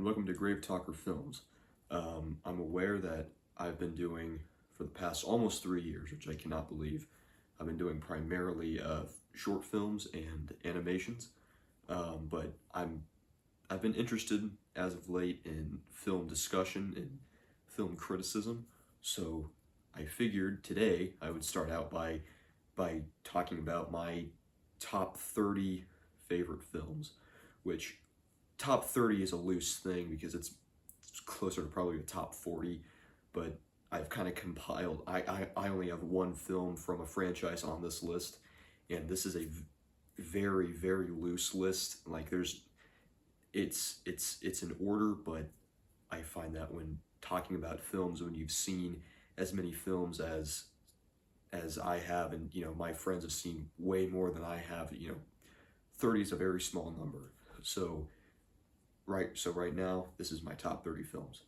welcome to Gravetalker Films. I'm aware that I've been doing, for the past almost 3 years, which I cannot believe, I've been doing primarily short films and animations, but I've been interested as of late in film discussion and film criticism, so I figured today I would start out by talking about my top 30 favorite films, which top 30 is a loose thing because it's closer to probably the top 40, but I've kind of compiled, I only have one film from a franchise on this list, and this is a very, very loose list. Like it's in order, but I find that when talking about films, when you've seen as many films as I have, and my friends have seen way more than I have, 30 is a very small number. So right now, this is my top 30 films.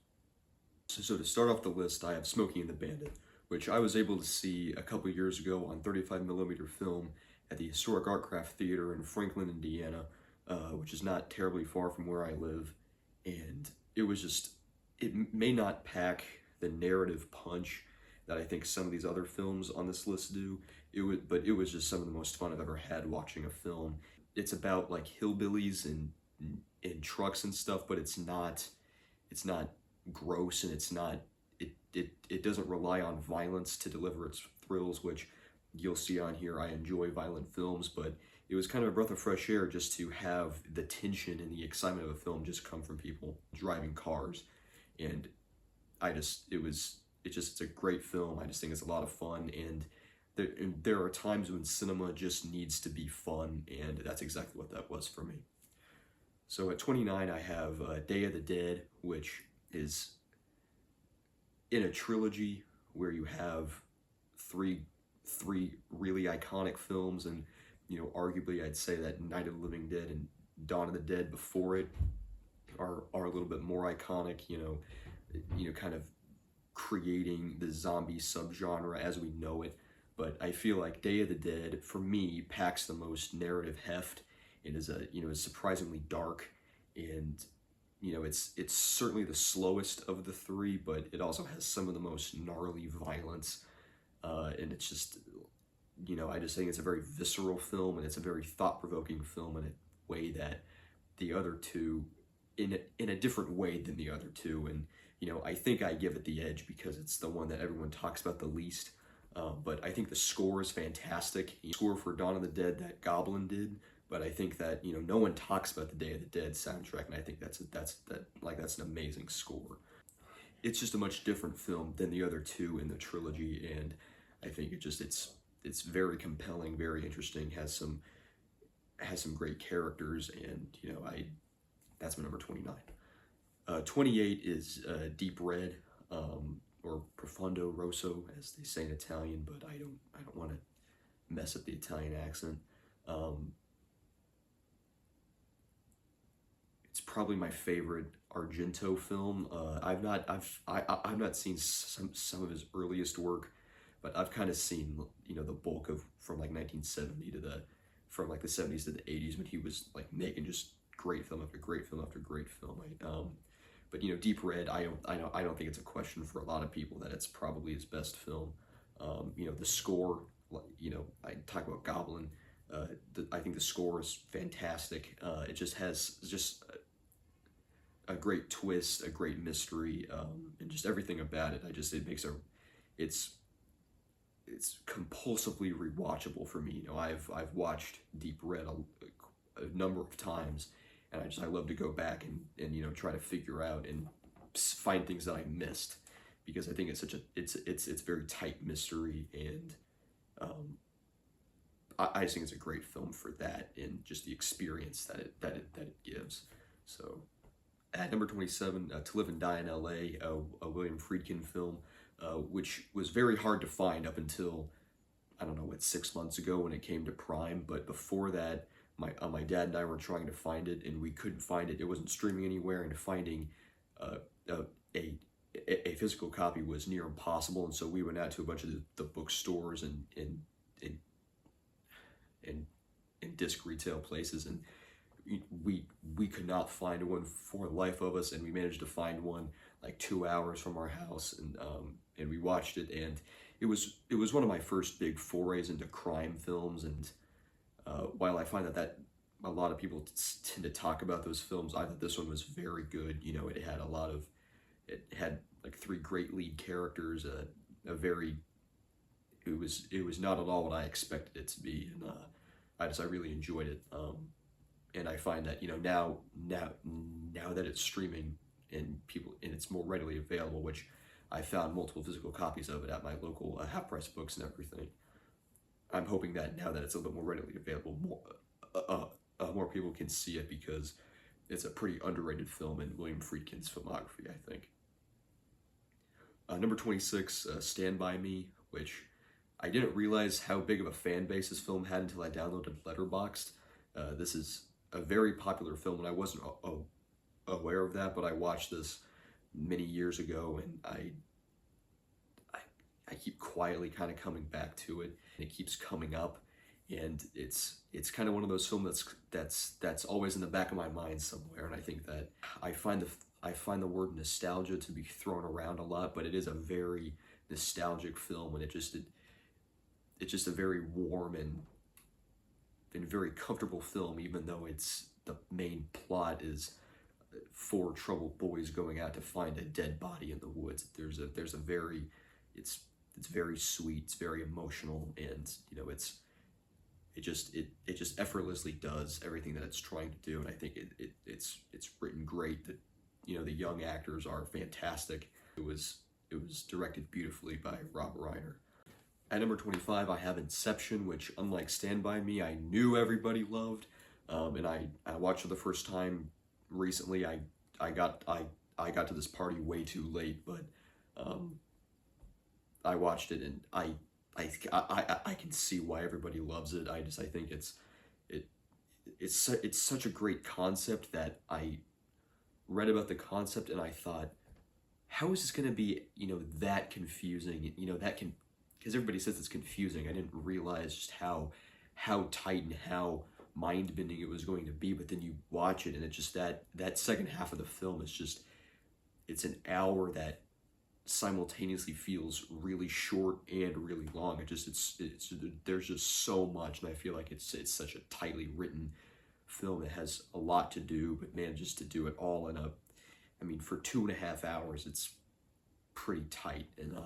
So to start off the list, I have Smokey and the Bandit, which I was able to see a couple years ago on 35mm film at the Historic Art Craft Theater in Franklin, Indiana, which is not terribly far from where I live. And it may not pack the narrative punch that I think some of these other films on this list do. But it was just some of the most fun I've ever had watching a film. It's about like hillbillies and trucks and stuff, but it's not gross, and it doesn't rely on violence to deliver its thrills, which you'll see on here. I enjoy violent films, but it was kind of a breath of fresh air just to have the tension and the excitement of a film just come from people driving cars. And it's a great film. I just think it's a lot of fun, and there are times when cinema just needs to be fun, and that's exactly what that was for me. So at 29, I have Day of the Dead, which is in a trilogy where you have three really iconic films, and arguably I'd say that Night of the Living Dead and Dawn of the Dead before it are a little bit more iconic. Kind of creating the zombie subgenre as we know it. But I feel like Day of the Dead, for me, packs the most narrative heft. It is is surprisingly dark, and it's certainly the slowest of the three, but it also has some of the most gnarly violence, and it's just I just think it's a very visceral film, and it's a very thought-provoking film in a way that the other two, in a different way than the other two. And I think I give it the edge because it's the one that everyone talks about the least. But I think the score is fantastic. The score for Dawn of the Dead that Goblin did, but I think that no one talks about the Day of the Dead soundtrack, and I think that's an amazing score. It's just a much different film than the other two in the trilogy, and I think it's very compelling, very interesting, has some great characters, and that's my number 29. 28 is Deep Red, or Profondo Rosso, as they say in Italian, but I don't want to mess up the Italian accent. It's probably my favorite Argento film. I've not seen some of his earliest work, but I've kind of seen the bulk of from like 1970 from like the 70s to the 80s, when he was like making just great film after great film after great film. But Deep Red, I don't think it's a question for a lot of people that it's probably his best film. The score, I talk about Goblin. I think the score is fantastic. It just has a great twist, a great mystery, and just everything about it. It's compulsively rewatchable for me. I've watched Deep Red a number of times, and I love to go back and try to figure out and find things that I missed, because I think it's very tight mystery, and I just think it's a great film for that, and just the experience that it gives. So at number 27, To Live and Die in L.A., a William Friedkin film, which was very hard to find up until, I don't know, 6 months ago when it came to Prime. But before that, my dad and I were trying to find it, and we couldn't find it. It wasn't streaming anywhere, and finding a physical copy was near impossible. And so we went out to a bunch of the bookstores and disc retail places, and we could not find one for the life of us, and we managed to find one like 2 hours from our house, and we watched it, and it was one of my first big forays into crime films, and while I find that a lot of people tend to talk about those films, I thought this one was very good. You know, it had like three great lead characters, a very it was not at all what I expected it to be, and I really enjoyed it. And I find that, you know, now that it's streaming and it's more readily available, which I found multiple physical copies of it at my local half price books and everything. I'm hoping that now that it's a little bit more readily available, more people can see it, because it's a pretty underrated film in William Friedkin's filmography, I think. Number 26, Stand By Me, which I didn't realize how big of a fan base this film had until I downloaded Letterboxd. This is a very popular film, and I wasn't aware of that, but I watched this many years ago, and I keep quietly kind of coming back to it, and it keeps coming up, and it's kind of one of those films that's always in the back of my mind somewhere, and I think that I find the word nostalgia to be thrown around a lot, but it is a very nostalgic film, and it's just a very warm and very comfortable film, even though the main plot is four troubled boys going out to find a dead body in the woods. There's a very it's very sweet, it's very emotional, and you know it just effortlessly does everything that it's trying to do, and I think it's written great. That, you know, the young actors are fantastic. It was directed beautifully by Rob Reiner. At number 25, I have Inception, which, unlike Stand By Me, I knew everybody loved, and I watched for the first time recently. I got to this party way too late, but I watched it, and I can see why everybody loves it. I think it's such a great concept that I read about the concept and I thought, how is this going to be, you know, that confusing? You know, because everybody says it's confusing. I didn't realize just how tight and how mind-bending it was going to be. But then you watch it, and it's just that second half of the film is just, it's an hour that simultaneously feels really short and really long. It's there's just so much, and I feel like it's such a tightly written film that has a lot to do, but manages to do it all in I mean, for 2.5 hours, it's pretty tight, and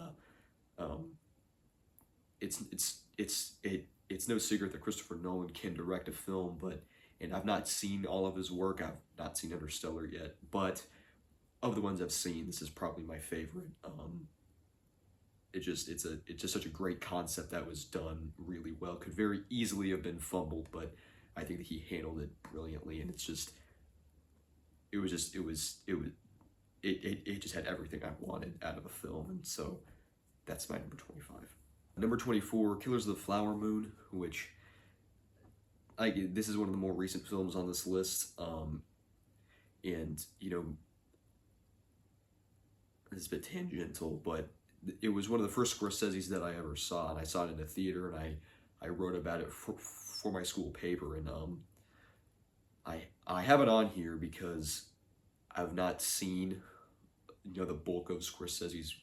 it's no secret that Christopher Nolan can direct a film, and I've not seen all of his work. I've not seen Interstellar yet, but of the ones I've seen, this is probably my favorite. It's just such a great concept that was done really well. Could very easily have been fumbled, but I think that he handled it brilliantly, and it just had everything I wanted out of a film, and so that's my number 25. Number 24, Killers of the Flower Moon, which this is one of the more recent films on this list, and you know, it's a bit tangential, but it was one of the first Scorsese's that I ever saw, and I saw it in a theater, and I wrote about it for my school paper, and I have it on here because I've not seen, you know, the bulk of Scorsese's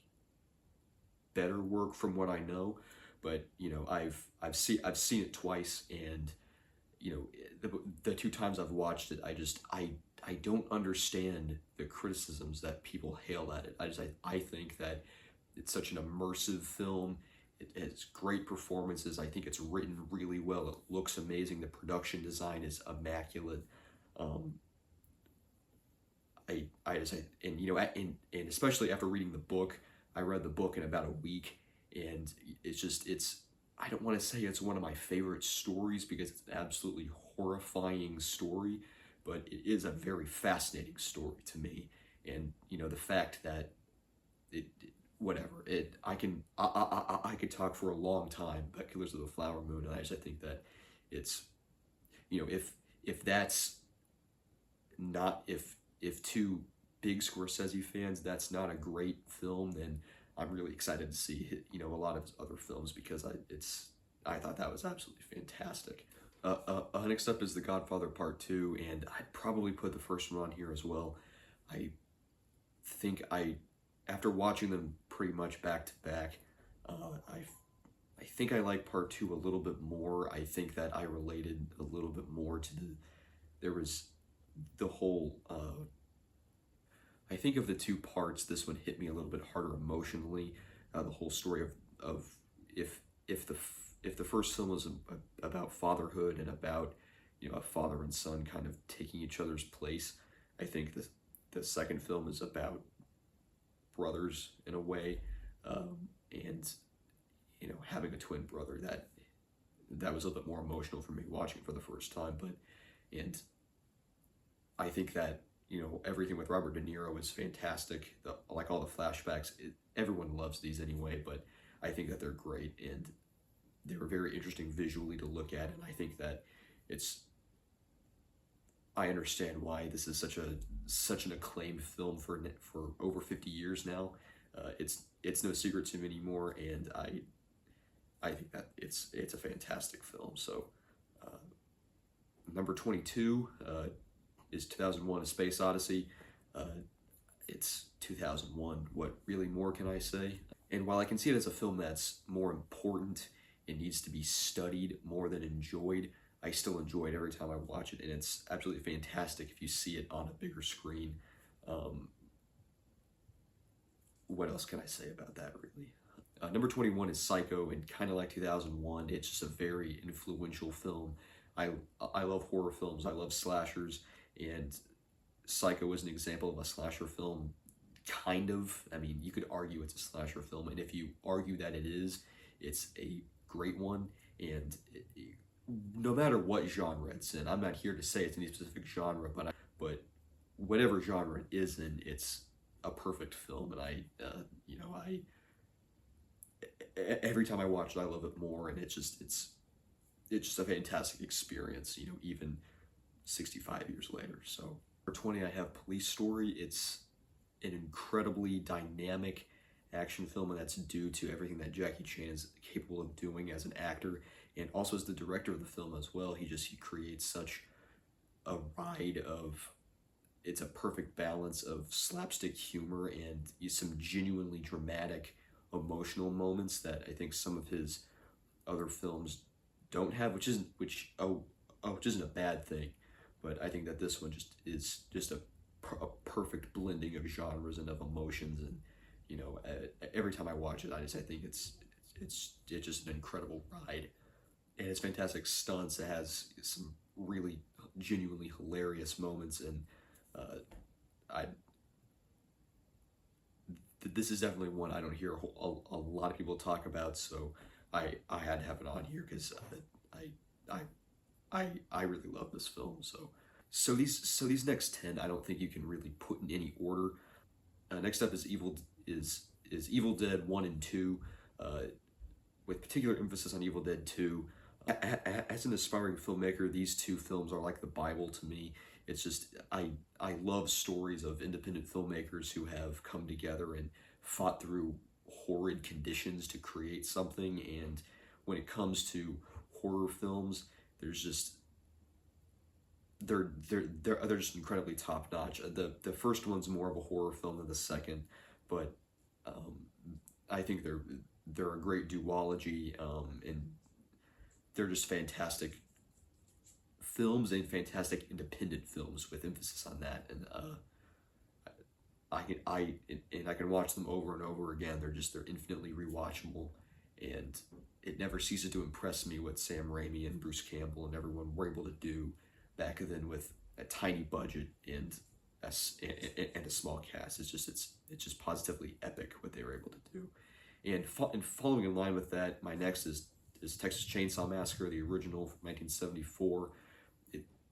better work from what I know, but you know, I've seen it twice, and you know, the two times I've watched it, I don't understand the criticisms that people hail at it. I think that it's such an immersive film. It has great performances. I think it's written really well. It looks amazing. The production design is immaculate. And you know, and especially after reading the book, I read the book in about a week, and I don't want to say it's one of my favorite stories because it's an absolutely horrifying story, but it is a very fascinating story to me. And you know, the fact that I could talk for a long time about Killers of the Flower Moon, and I think that it's, you know, if that's not, if to big Scorsese fans that's not a great film, then I'm really excited to see, you know, a lot of his other films, because I thought that was absolutely fantastic. Next up is The Godfather Part 2, and I'd probably put the first one on here as well. I think after watching them pretty much back to back, I think I like Part 2 a little bit more. I think that I related a little bit more to there was the whole, I think of the two parts, this one hit me a little bit harder emotionally. The whole story of if if the if the first film was about fatherhood and about a father and son kind of taking each other's place, I think the second film is about brothers in a way, and having a twin brother that was a little bit more emotional for me watching it for the first time. But and I think that everything with Robert De Niro is fantastic. Like all the flashbacks, everyone loves these anyway, but I think that they're great and they were very interesting visually to look at, and I think that it's I understand why this is such an acclaimed film for over 50 years now. It's no secret to me anymore, and I think that it's a fantastic film. So number 22 is 2001: A Space Odyssey. It's 2001. What really more can I say? And while I can see it as a film that's more important, it needs to be studied more than enjoyed, I still enjoy it every time I watch it, and it's absolutely fantastic if you see it on a bigger screen. Um, what else can I say about that, really? Number 21 is Psycho, and kind of like 2001, it's just a very influential film. I love horror films, I love slashers, and Psycho is an example of a slasher film, kind of. I mean, you could argue it's a slasher film, and if you argue that it is, it's a great one, and no matter what genre it's in, I'm not here to say it's any specific genre, but whatever genre it is in, it's a perfect film, and I every time I watch it, I love it more, and it's just a fantastic experience, even 65 years later. So for 20, I have Police Story. It's an incredibly dynamic action film, and that's due to everything that Jackie Chan is capable of doing as an actor, and also as the director of the film as well. He creates such a ride of it's a perfect balance of slapstick humor and some genuinely dramatic emotional moments that I think some of his other films don't have, which isn't a bad thing, but I think that this one is just a perfect blending of genres and of emotions, and every time I watch it, I think it's just an incredible ride, and it's fantastic stunts. It has some really genuinely hilarious moments, and I this is definitely one I don't hear a lot of people talk about, so I had to have it on here because I, I really love this film. So these next 10 I don't think you can really put in any order. Next up is Evil Dead 1 and 2, with particular emphasis on Evil Dead 2. As an aspiring filmmaker, these two films are like the Bible to me. It's just I love stories of independent filmmakers who have come together and fought through horrid conditions to create something. And when it comes to horror films, there's just they're just incredibly top notch. The first one's more of a horror film than the second, but I think they're a great duology, and they're just fantastic films and fantastic independent films with emphasis on that. And I can watch them over and over again. They're infinitely rewatchable, and it never ceases to impress me what Sam Raimi and Bruce Campbell and everyone were able to do back then with a tiny budget and a small cast. It's just positively epic what they were able to do. And following in line with that, my next is Texas Chainsaw Massacre, the original from 1974.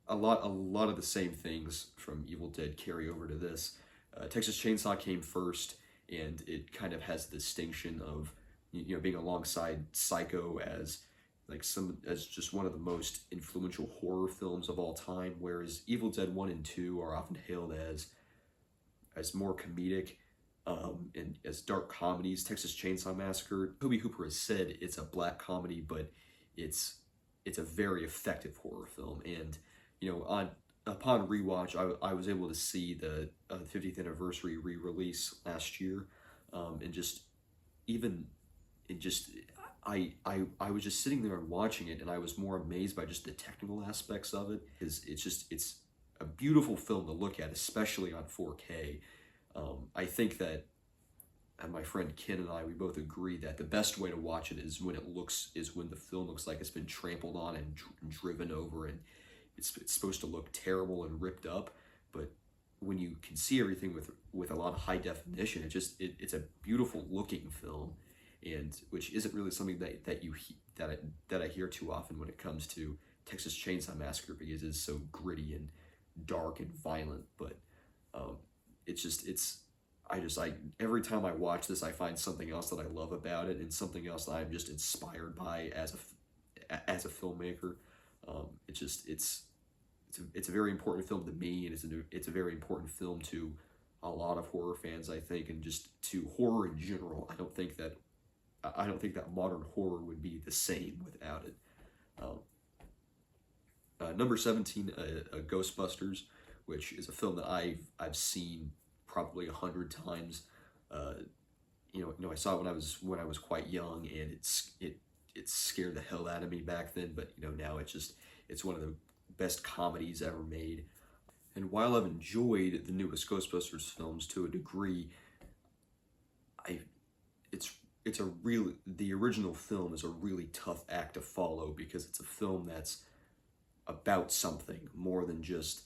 A lot of the same things from Evil Dead carry over to this. Texas Chainsaw came first, and it kind of has the distinction of being alongside Psycho as just one of the most influential horror films of all time, whereas Evil Dead 1 and 2 are often hailed as more comedic, and as dark comedies. Texas Chainsaw Massacre, Tobe Hooper has said it's a black comedy, but it's it's a very effective horror film. And you know, on upon rewatch, I was able to see the 50th anniversary re-release last year, and just even it just I was just sitting there and watching it, and I was more amazed by just the technical aspects of it. Is it's a beautiful film to look at, especially on 4K. I think that and my friend Ken and we both agree that the best way to watch it is when the film looks like it's been trampled on and driven over, and it's supposed to look terrible and ripped up. But when you can see everything with a lot of high definition, it's a beautiful looking film, and which isn't really something that I hear too often when it comes to Texas Chainsaw Massacre, because it's so gritty and dark and violent. But it's I every time I watch this, I find something else that I love about it, and something else that I'm just inspired by as a filmmaker. It's a very important film to me, and it's a very important film to a lot of horror fans, I think, and just to horror in general. I don't think that modern horror would be the same without it. Number 17, Ghostbusters, which is a film that I've seen probably 100 times. I saw it when I was quite young, and it scared the hell out of me back then. But now it's one of the best comedies ever made. And while I've enjoyed the newest Ghostbusters films to a degree, the original film is a really tough act to follow, because it's a film that's about something more than just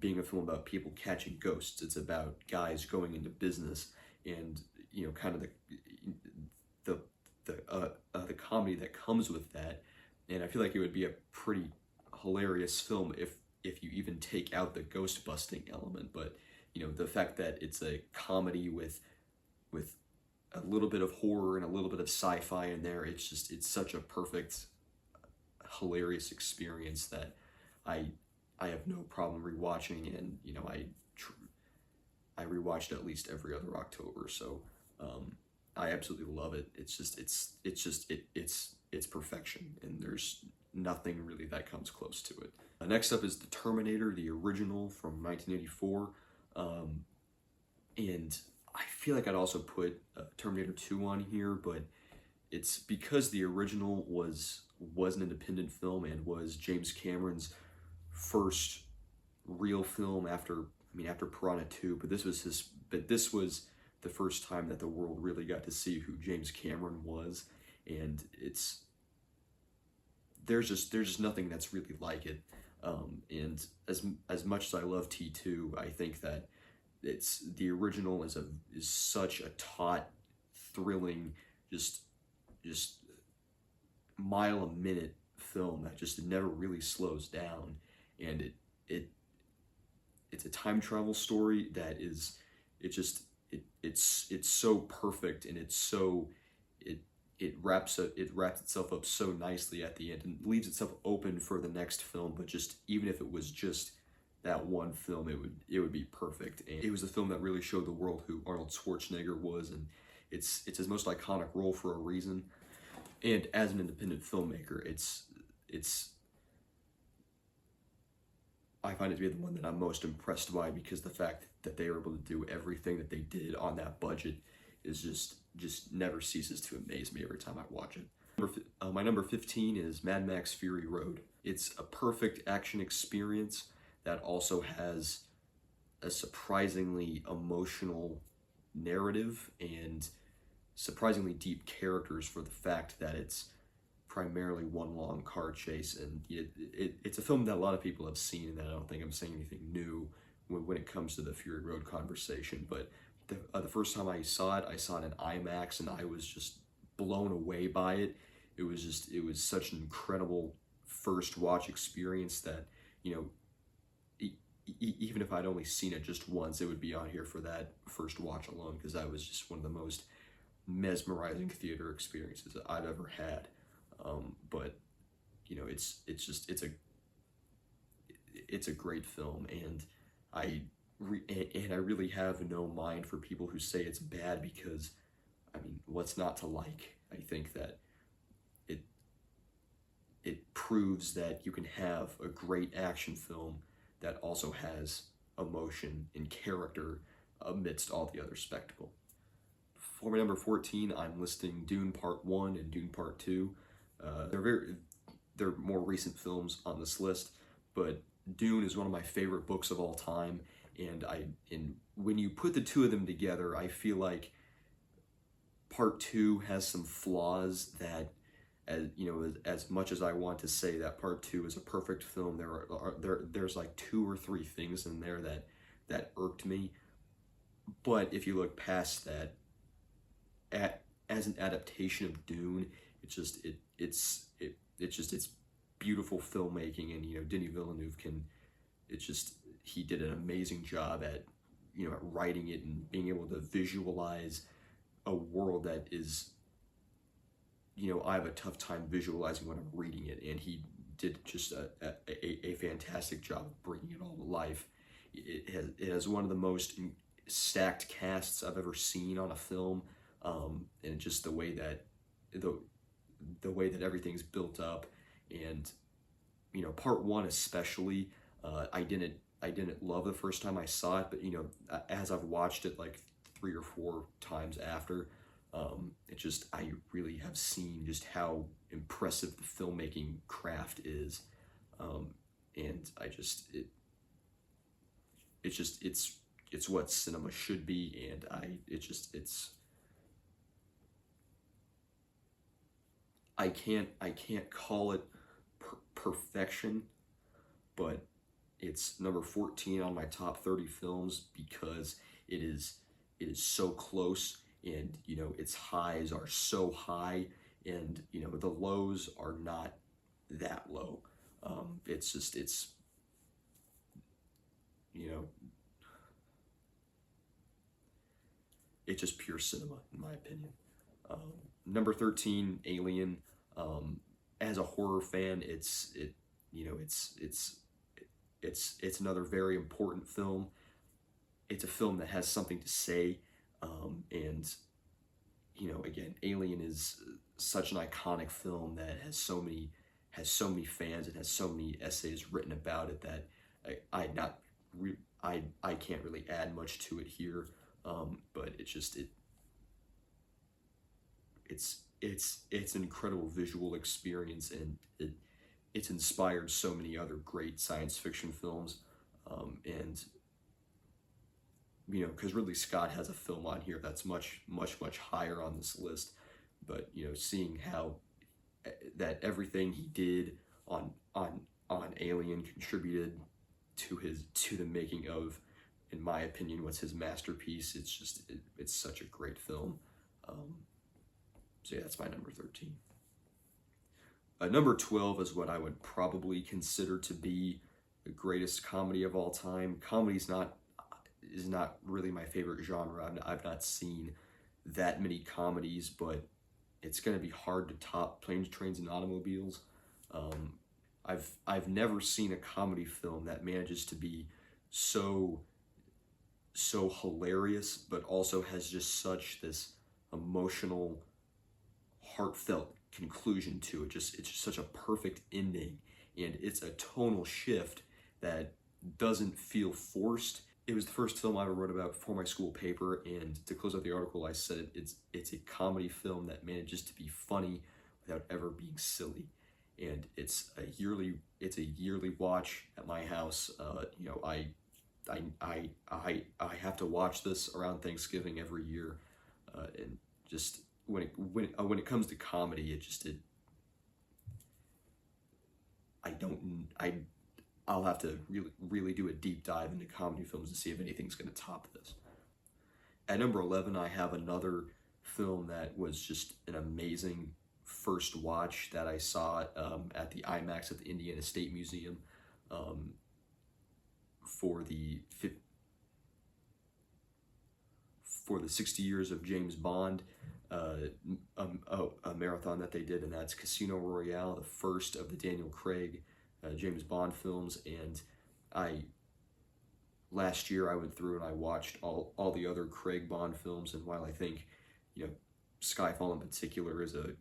being a film about people catching ghosts. It's about guys going into business, and kind of the comedy that comes with that. And I feel like it would be a pretty hilarious film if you even take out the ghost busting element. But the fact that it's a comedy with a little bit of horror and a little bit of sci-fi in there, it's such a perfect, hilarious experience that I have no problem rewatching. And I rewatched at least every other October, so I absolutely love it. It's perfection, and there's nothing really that comes close to it. Next up is The Terminator, the original from 1984, and I feel like I'd also put Terminator 2 on here, but it's because the original was an independent film and was James Cameron's first real film after Piranha 2, but this was the first time that the world really got to see who James Cameron was, and there's just nothing that's really like it. And as much as I love T2, I think that the original is such a taut, thrilling, just mile a minute film that just never really slows down, and it's a time travel story that it's so perfect, and it wraps itself up so nicely at the end, and leaves itself open for the next film. But just even if it was just that one film, it would be perfect. And it was a film that really showed the world who Arnold Schwarzenegger was, and it's his most iconic role for a reason. And as an independent filmmaker, I find it to be the one that I'm most impressed by, because the fact that they were able to do everything that they did on that budget is just never ceases to amaze me every time I watch it. My number 15 is Mad Max Fury Road. It's a perfect action experience that also has a surprisingly emotional narrative and surprisingly deep characters, for the fact that it's primarily one long car chase. And it's a film that a lot of people have seen, and that I don't think I'm saying anything new when it comes to the Fury Road conversation. But the first time I saw it in IMAX, and I was just blown away by it. It was such an incredible first watch experience that, even if I'd only seen it just once, it would be on here for that first watch alone, because that was just one of the most mesmerizing theater experiences that I've ever had. But it's a great film, and I really have no mind for people who say it's bad, because what's not to like? I think that it proves that you can have a great action film that also has emotion and character amidst all the other spectacle. For my number 14, I'm listing Dune Part 1 and Dune Part 2. They're more recent films on this list, but Dune is one of my favorite books of all time, and when you put the two of them together, I feel like Part 2 has some flaws that, as much as I want to say that Part 2 is a perfect film, there's like 2 or 3 things in there that irked me. But if you look past that, as an adaptation of Dune, it's beautiful filmmaking, and Denis Villeneuve he did an amazing job at writing it and being able to visualize a world that is, I have a tough time visualizing when I'm reading it, and he did just a fantastic job of bringing it all to life. It has one of the most stacked casts I've ever seen on a film, and just the way that everything's built up, and Part 1 especially, I didn't love the first time I saw it, but as I've watched it like 3 or 4 times after, I really have seen just how impressive the filmmaking craft is, and it's what cinema should be, and I can't call it perfection, but it's number 14 on my top 30 films because it is so close, and its highs are so high, and the lows are not that low. It's just pure cinema in my opinion. Number 13, Alien. As a horror fan, it's another very important film. It's a film that has something to say, and again, Alien is such an iconic film that has so many fans and has so many essays written about it that I can't really add much to it here, but it's an incredible visual experience, and it's inspired so many other great science fiction films, and because Ridley Scott has a film on here that's much higher on this list, but seeing how that everything he did on Alien contributed to the making of, in my opinion, what's his masterpiece. It's such a great film. So yeah, that's my number 13. Number 12 is what I would probably consider to be the greatest comedy of all time. Comedy is not really my favorite genre. I've not seen that many comedies, but it's going to be hard to top Planes, Trains, and Automobiles. I've never seen a comedy film that manages to be so hilarious, but also has just such this emotional, heartfelt conclusion to it. It's just such a perfect ending, and it's a tonal shift that doesn't feel forced. It was the first film I ever wrote about for my school paper, and to close out the article, I said it's a comedy film that manages to be funny without ever being silly, and it's a yearly watch at my house. I have to watch this around Thanksgiving every year, and just when it comes to comedy, I'll have to really do a deep dive into comedy films to see if anything's going to top this. At number 11, I have another film that was just an amazing first watch that I saw at the IMAX at the Indiana State Museum for the 60 years of James Bond, a marathon that they did, and that's Casino Royale, the first of the Daniel Craig James Bond films. And last year I went through and I watched all the other Craig Bond films, and while I think Skyfall in particular is a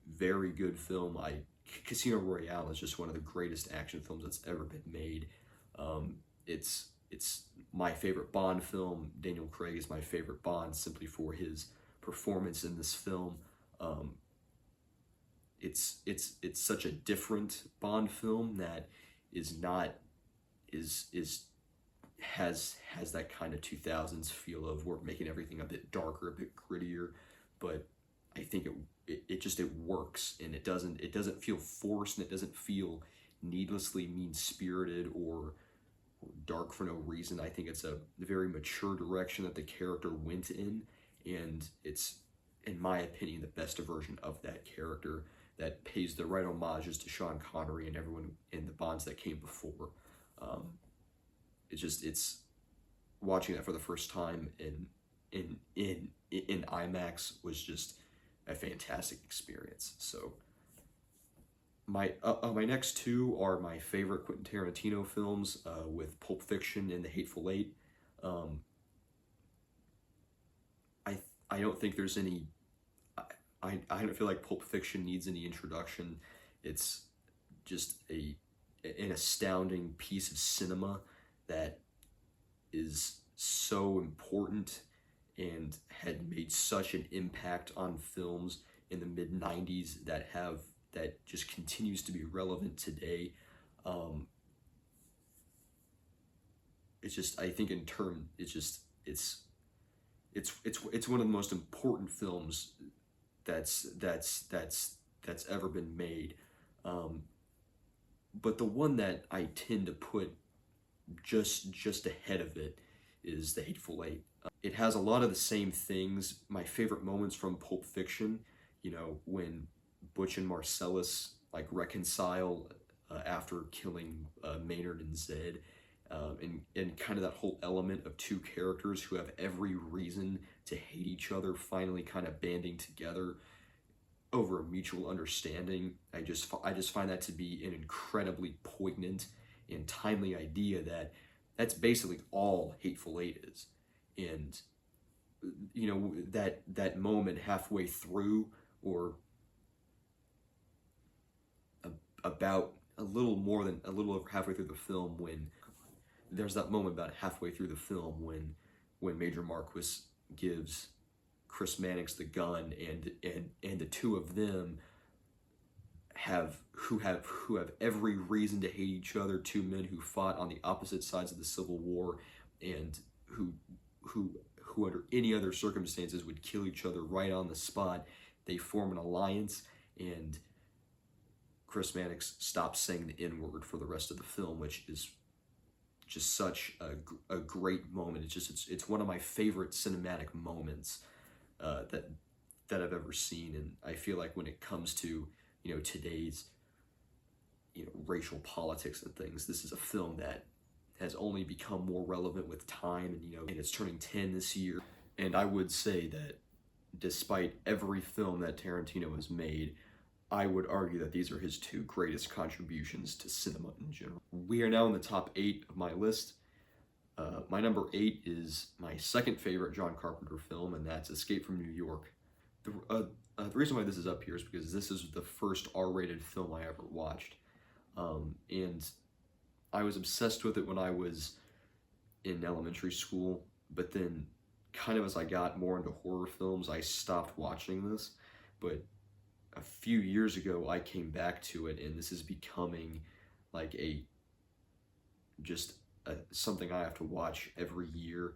very good film, Casino Royale is just one of the greatest action films that's ever been made. It's my favorite Bond film. Daniel Craig is my favorite Bond simply for his performance in this film. Um, it's such a different Bond film that is not is has that kind of 2000s feel of we're making everything a bit darker, a bit grittier, but I think it works, and it doesn't feel forced, and it doesn't feel needlessly mean-spirited or dark for no reason. I think it's a very mature direction that the character went in, and it's, in my opinion, the best version of that character that pays the right homages to Sean Connery and everyone in the Bonds that came before. Um, it's watching that for the first time in IMAX was just a fantastic experience. So my next two are my favorite Quentin Tarantino films, with Pulp Fiction and The Hateful Eight. Um, I don't think there's any. I don't feel like Pulp Fiction needs any introduction. It's just an astounding piece of cinema that is so important and had made such an impact on films in the mid 90s that just continues to be relevant today. It's just, I think in term it's one of the most important films that's ever been made. But the one that I tend to put just ahead of it is The Hateful Eight. It has a lot of the same things. My favorite moments from Pulp Fiction, when Butch and Marcellus like reconcile after killing Maynard and Zed, and kind of that whole element of two characters who have every reason to hate each other finally kind of banding together over a mutual understanding. I just find that to be an incredibly poignant and timely idea that's basically all Hateful Eight is. And that moment halfway through, or about a little over halfway through the film, when there's that moment about halfway through the film when Major Marquis gives Chris Mannix the gun, and the two of them who have every reason to hate each other, two men who fought on the opposite sides of the Civil War, and who under any other circumstances would kill each other right on the spot. They form an alliance, and Chris Mannix stops saying the N-word for the rest of the film, which is just such a great moment. It's one of my favorite cinematic moments that I've ever seen. And I feel like when it comes to today's racial politics and things, this is a film that has only become more relevant with time, and it's turning 10 this year. And I would say that despite every film that Tarantino has made, I would argue that these are his two greatest contributions to cinema in general. We are now in the top 8 of my list. My number 8 is my second favorite John Carpenter film, and that's Escape from New York. The reason why this is up here is because this is the first R-rated film I ever watched. And I was obsessed with it when I was in elementary school, but then kind of as I got more into horror films, I stopped watching this. But a few years ago, I came back to it, and this is becoming like something I have to watch every year.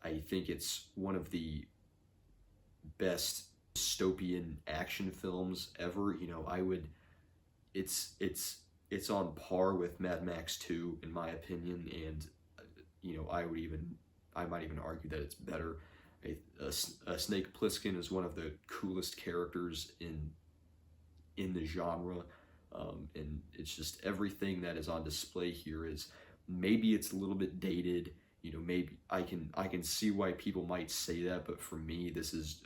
I think it's one of the best dystopian action films ever. It's on par with Mad Max 2 in my opinion, and I might even argue that it's better. Snake Plissken is one of the coolest characters in the genre, and it's just everything that is on display here is, maybe it's a little bit dated. Maybe I can see why people might say that, but for me, this is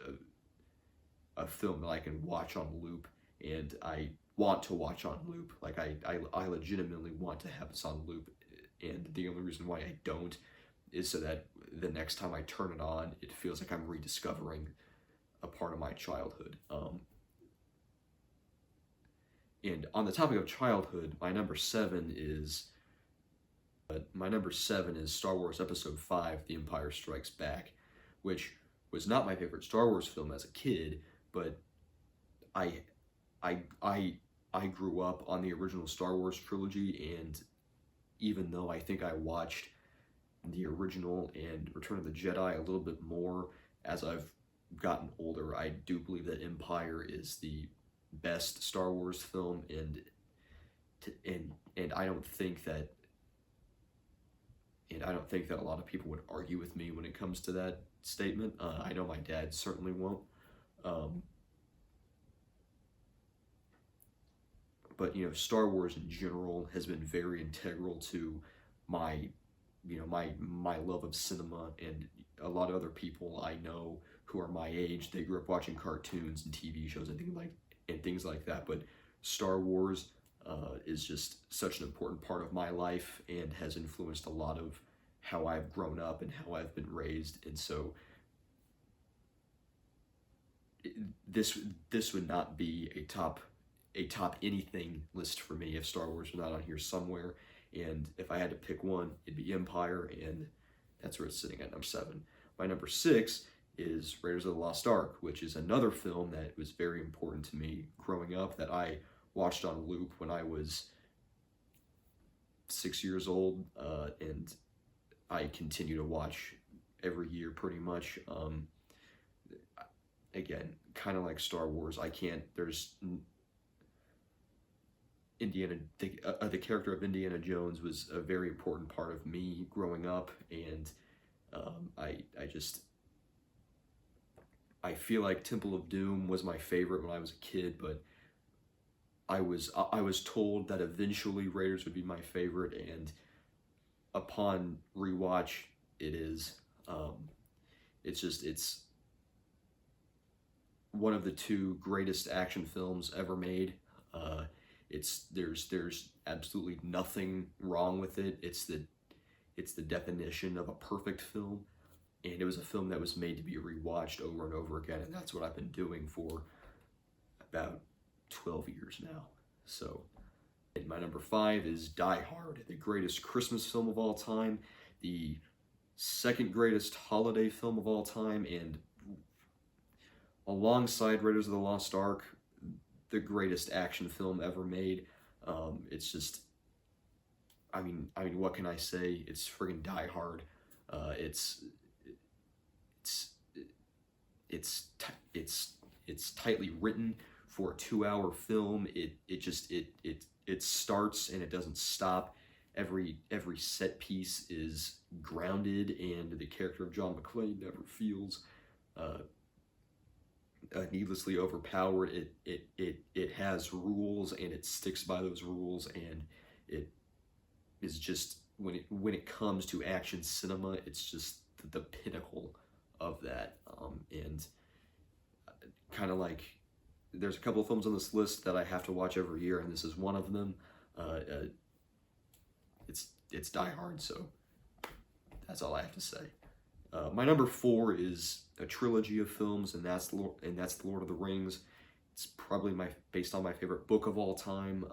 a film that I can watch on loop, and I want to watch on loop. Like I legitimately want to have this on loop, and the only reason why I don't is so that the next time I turn it on, it feels like I'm rediscovering a part of my childhood. And on the topic of childhood, my number seven is Star Wars Episode 5, The Empire Strikes Back, which was not my favorite Star Wars film as a kid, but I I I I grew up on the original Star Wars trilogy, and even though I think I watched the original and Return of the Jedi a little bit more as I've gotten older, I do believe that Empire is the best Star Wars film, and I don't think that a lot of people would argue with me when it comes to that statement. I know my dad certainly won't. Um, but Star Wars in general has been very integral to my my love of cinema, and a lot of other people I know who are my age, they grew up watching cartoons and TV shows and things like that. But Star Wars is just such an important part of my life and has influenced a lot of how I've grown up and how I've been raised. And so this would not be a top anything list for me if Star Wars was not on here somewhere. And if I had to pick one, it'd be Empire, and that's where it's sitting at number seven. My number six is Raiders of the Lost Ark, which is another film that was very important to me growing up, that I watched on loop when I was 6 years old, and I continue to watch every year pretty much. Again, kind of like Star Wars, there's the character of Indiana Jones was a very important part of me growing up, and I feel like Temple of Doom was my favorite when I was a kid, but I was told that eventually Raiders would be my favorite, and upon rewatch, it is. It's one of the two greatest action films ever made. There's absolutely nothing wrong with it. It's the definition of a perfect film, and it was a film that was made to be rewatched over and over again, and that's what I've been doing for about 12 years now. So, and my number five is Die Hard, the greatest Christmas film of all time, the second greatest holiday film of all time, and alongside Raiders of the Lost Ark, the greatest action film ever made. It's just, I mean, what can I say? It's friggin' Die Hard. It's tightly written for a 2-hour film. It starts and it doesn't stop. Every set piece is grounded, and the character of John McClane never feels needlessly overpowered. It has rules, and it sticks by those rules, and it is just, when it comes to action cinema, it's just the pinnacle of that. And kind of like, there's a couple of films on this list that I have to watch every year, and this is one of them. It's Die Hard, so that's all I have to say. My number four is a trilogy of films, and that's the Lord of the Rings. It's probably based on my favorite book of all time,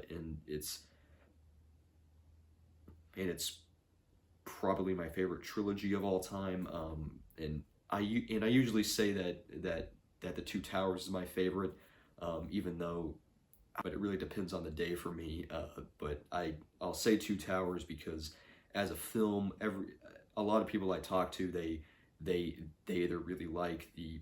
and it's probably my favorite trilogy of all time. And I usually say that the Two Towers is my favorite, even though, but it really depends on the day for me. But I'll say Two Towers because as a film, a lot of people I talk to, they either really like the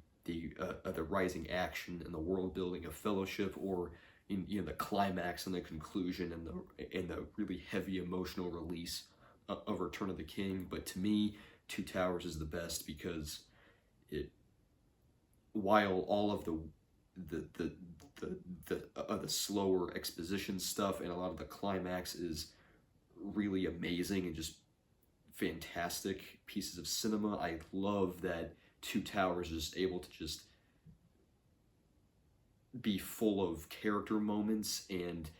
rising action and the world building of Fellowship, or the climax and the conclusion and the really heavy emotional release of Return of the King. But to me, Two Towers is the best because while all of the slower exposition stuff and a lot of the climax is really amazing and just fantastic pieces of cinema, I love that Two Towers is able to just be full of character moments and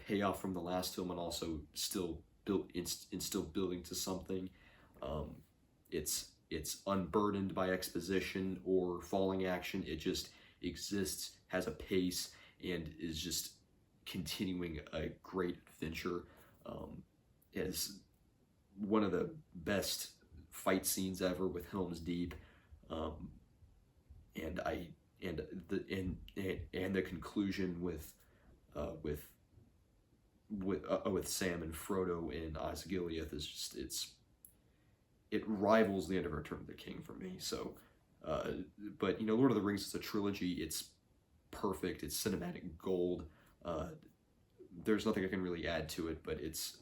pay off from the last film, and also still building to something. It's unburdened by exposition or falling action. It just exists, has a pace, and is just continuing a great adventure. Is one of the best fight scenes ever with Helm's Deep, and I and the conclusion with Sam and Frodo in Osgiliath is just it rivals the end of Return of the King for me. So, but Lord of the Rings is a trilogy. It's perfect. It's cinematic gold. There's nothing I can really add to it, but it's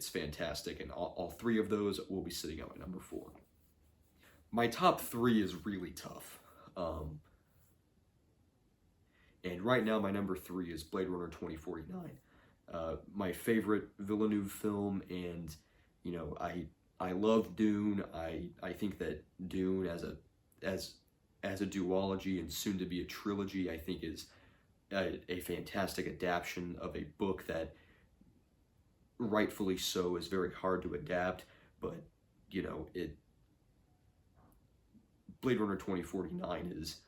fantastic, and all three of those will be sitting at my number 4. My top 3 is really tough. And right now, my number 3 is Blade Runner 2049. My favorite Villeneuve film, and I love Dune. I think that Dune as a duology and soon to be a trilogy, I think is a fantastic adaptation of a book that, rightfully so, is very hard to adapt. But Blade Runner 2049 is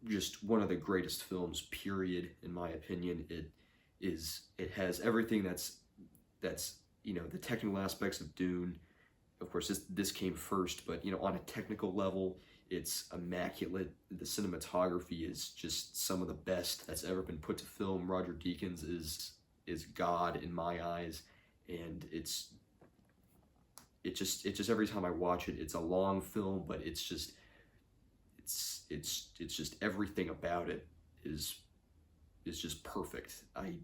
just one of the greatest films, period, in my opinion. It has everything that's the technical aspects of Dune. Of course, this came first, but on a technical level, it's immaculate. The cinematography is just some of the best that's ever been put to film. Roger Deakins is God in my eyes, and it's just every time I watch it, it's a long film, but it's just everything about it is just perfect. I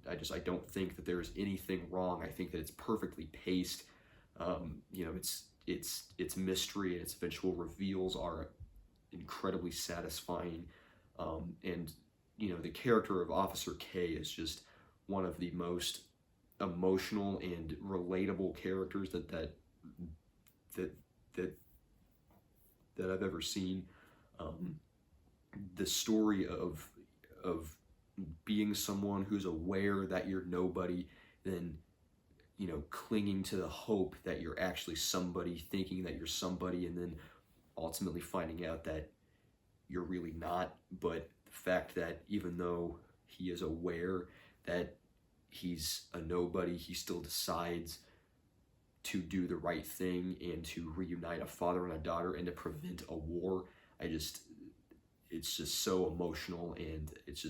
don't think that there's anything wrong. I think that it's perfectly paced. Its mystery and its eventual reveals are incredibly satisfying. And the character of Officer K is just one of the most emotional and relatable characters that I've ever seen. The story of being someone who's aware that you're nobody, then clinging to the hope that you're actually somebody, thinking that you're somebody, and then ultimately finding out that you're really not. But the fact that even though he is aware that he's a nobody, he still decides to do the right thing and to reunite a father and a daughter and to prevent a war. It's just so emotional, and it's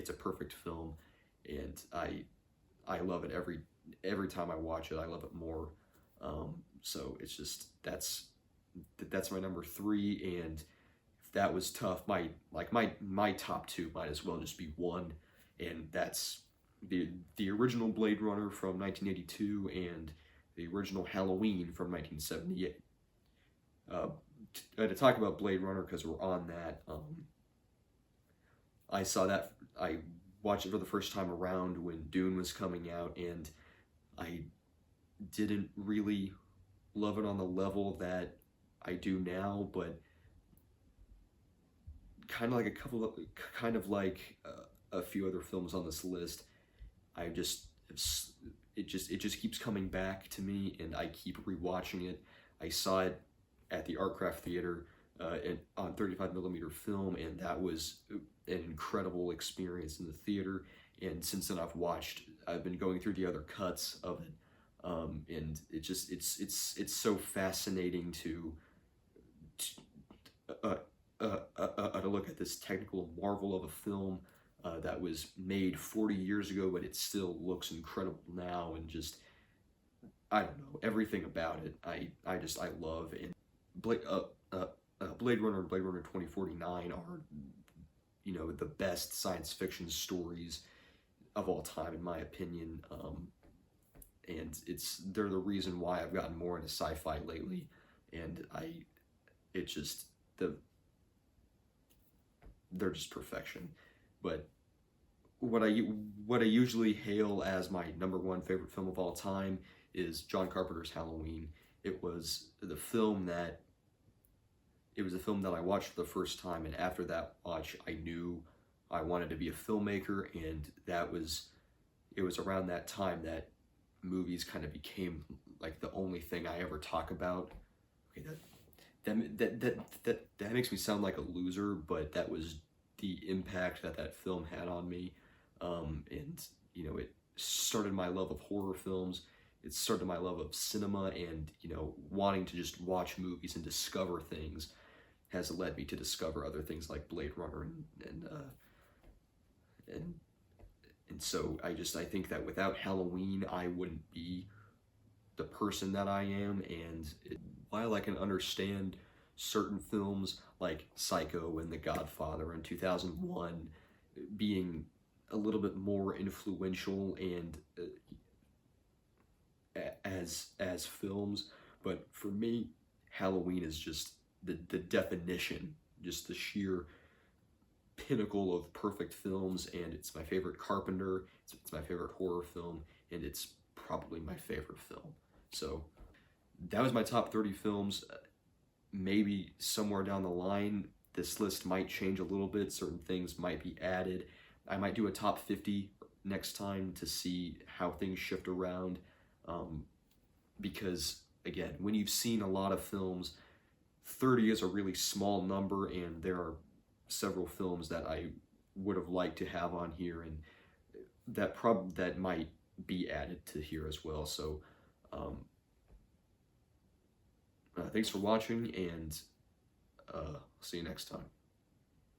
a perfect film, and I love it every time I watch it. I love it more. So it's just that's my number 3, and if that was tough, my top 2 might as well just be 1, and that's the original Blade Runner from 1982 and the original Halloween from 1978. To talk about Blade Runner, because we're on that, I watched it for the first time around when Dune was coming out, and I didn't really love it on the level that I do now, but kind of like a few other films on this list, it just keeps coming back to me, and I keep rewatching it. I saw it at the Artcraft Theater on 35mm film, and that was an incredible experience in the theater. And since then, I've been going through the other cuts of it, and it's so fascinating to look at this technical marvel of a film that was made 40 years ago, but it still looks incredible now, and just, I don't know, everything about it I love. And Blade Runner and Blade Runner 2049 are the best science fiction stories of all time, in my opinion. And they're the reason why I've gotten more into sci-fi lately, and they're just perfection. But what I usually hail as my number 1 favorite film of all time is John Carpenter's Halloween. It was the film that I watched for the first time, and after that watch, I knew I wanted to be a filmmaker, and it was around that time that movies kind of became like the only thing I ever talk about. Okay, that makes me sound like a loser, but that was the impact that that film had on me. And, you know, it started my love of horror films. It started my love of cinema, and, you know, wanting to just watch movies and discover things has led me to discover other things like Blade Runner and and so I think that without Halloween, I wouldn't be the person that I am. And while I can understand certain films like Psycho and The Godfather in 2001 being a little bit more influential and as films, but for me, Halloween is just the definition, just the sheer pinnacle of perfect films, and it's my favorite Carpenter, it's my favorite horror film, and it's probably my favorite film. So that was my top 30 films. Maybe somewhere down the line, this list might change a little bit. Certain things might be added. I might do a top 50 next time to see how things shift around. Because, again, when you've seen a lot of films, 30 is a really small number, and there are several films that I would have liked to have on here, and that might be added to here as well. So thanks for watching, and see you next time.